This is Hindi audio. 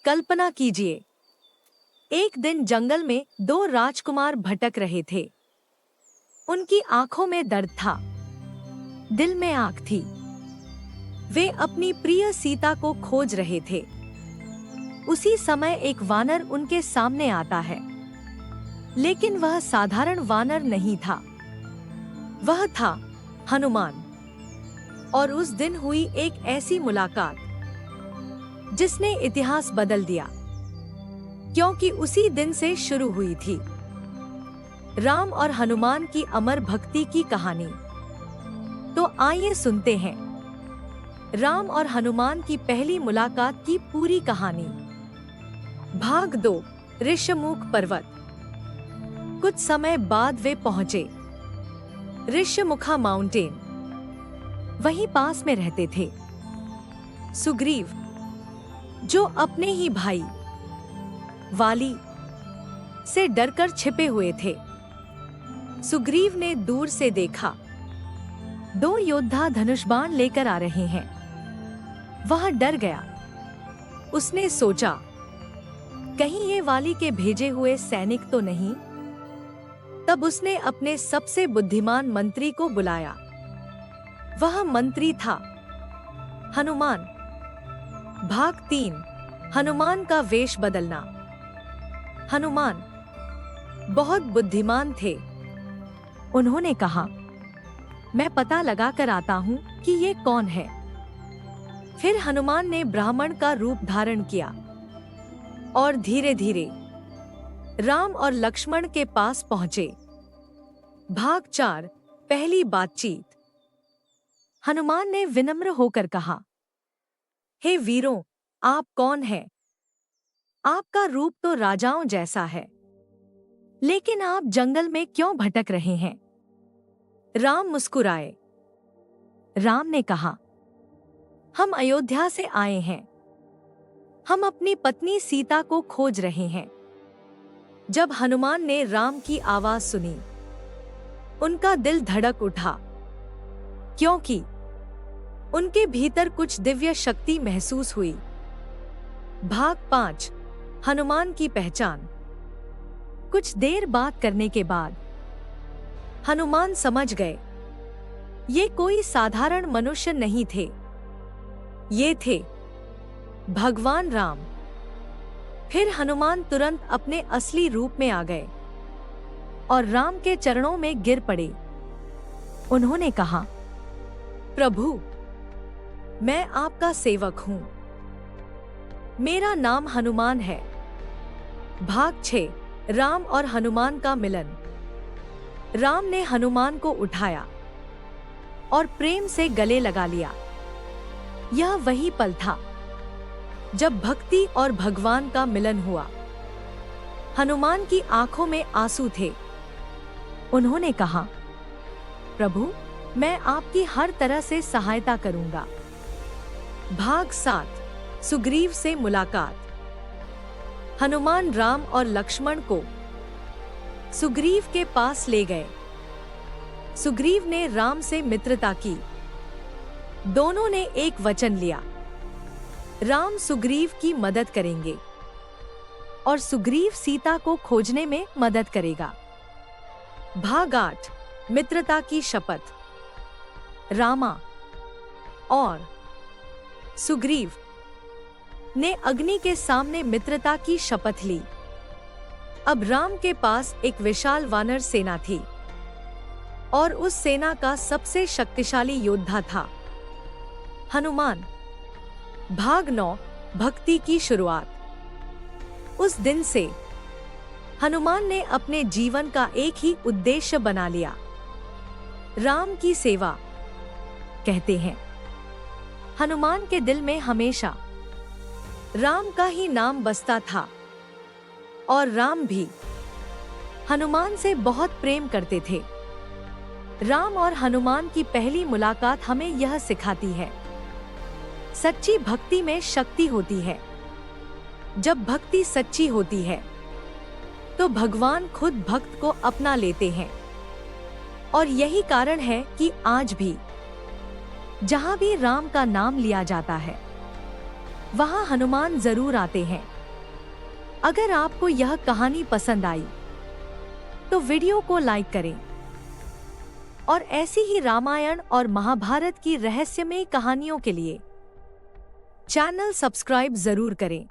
कल्पना कीजिए, एक दिन जंगल में दो राजकुमार भटक रहे थे। उनकी आंखों में दर्द था, दिल में आग थी। वे अपनी प्रिय सीता को खोज रहे थे। उसी समय एक वानर उनके सामने आता है, लेकिन वह साधारण वानर नहीं था। वह था हनुमान। और उस दिन हुई एक ऐसी मुलाकात जिसने इतिहास बदल दिया, क्योंकि उसी दिन से शुरू हुई थी राम और हनुमान की अमर भक्ति की कहानी। तो आइए सुनते हैं राम और हनुमान की पहली मुलाकात की पूरी कहानी। भाग 2, ऋष्यमुख पर्वत। कुछ समय बाद वे पहुंचे ऋष्यमुखा माउंटेन। वहीं पास में रहते थे सुग्रीव, जो अपने ही भाई वाली से डरकर छिपे हुए थे। सुग्रीव ने दूर से देखा, दो योद्धा धनुष बाण लेकर आ रहे हैं। वह डर गया। उसने सोचा, कहीं ये वाली के भेजे हुए सैनिक तो नहीं। तब उसने अपने सबसे बुद्धिमान मंत्री को बुलाया। वह मंत्री था हनुमान। भाग 3, हनुमान का वेश बदलना। हनुमान बहुत बुद्धिमान थे। उन्होंने कहा, मैं पता लगा कर आता हूं कि ये कौन है। फिर हनुमान ने ब्राह्मण का रूप धारण किया और धीरे धीरे राम और लक्ष्मण के पास पहुंचे। भाग 4, पहली बातचीत। हनुमान ने विनम्र होकर कहा, हे वीरों, आप कौन हैं? आपका रूप तो राजाओं जैसा है, लेकिन आप जंगल में क्यों भटक रहे हैं? राम मुस्कुराए। राम ने कहा, हम अयोध्या से आए हैं। हम अपनी पत्नी सीता को खोज रहे हैं। जब हनुमान ने राम की आवाज सुनी, उनका दिल धड़क उठा, क्योंकि उनके भीतर कुछ दिव्य शक्ति महसूस हुई। भाग 5, हनुमान की पहचान। कुछ देर बात करने के बाद हनुमान समझ गए, ये कोई साधारण मनुष्य नहीं थे। ये थे भगवान राम। फिर हनुमान तुरंत अपने असली रूप में आ गए और राम के चरणों में गिर पड़े। उन्होंने कहा, प्रभु, मैं आपका सेवक हूं। मेरा नाम हनुमान है। भाग 6, राम और हनुमान का मिलन। राम ने हनुमान को उठाया और प्रेम से गले लगा लिया। यह वही पल था जब भक्ति और भगवान का मिलन हुआ। हनुमान की आंखों में आंसू थे। उन्होंने कहा, प्रभु, मैं आपकी हर तरह से सहायता करूंगा। भाग 7, सुग्रीव से मुलाकात। हनुमान राम और लक्ष्मण को सुग्रीव के पास ले गए। सुग्रीव ने राम से मित्रता की। दोनों ने एक वचन लिया, राम सुग्रीव की मदद करेंगे और सुग्रीव सीता को खोजने में मदद करेगा। भाग 8, मित्रता की शपथ। रामा और सुग्रीव ने अग्नि के सामने मित्रता की शपथ ली। अब राम के पास एक विशाल वानर सेना थी और उस सेना का सबसे शक्तिशाली योद्धा था हनुमान। भाग 9, भक्ति की शुरुआत। उस दिन से हनुमान ने अपने जीवन का एक ही उद्देश्य बना लिया, राम की सेवा। कहते हैं, हनुमान के दिल में हमेशा राम का ही नाम बसता था और राम भी हनुमान से बहुत प्रेम करते थे। राम और हनुमान की पहली मुलाकात हमें यह सिखाती है, सच्ची भक्ति में शक्ति होती है। जब भक्ति सच्ची होती है तो भगवान खुद भक्त को अपना लेते हैं। और यही कारण है कि आज भी जहां भी राम का नाम लिया जाता है, वहां हनुमान जरूर आते हैं। अगर आपको यह कहानी पसंद आई तो वीडियो को लाइक करें और ऐसी ही रामायण और महाभारत की रहस्यमय कहानियों के लिए चैनल सब्सक्राइब जरूर करें।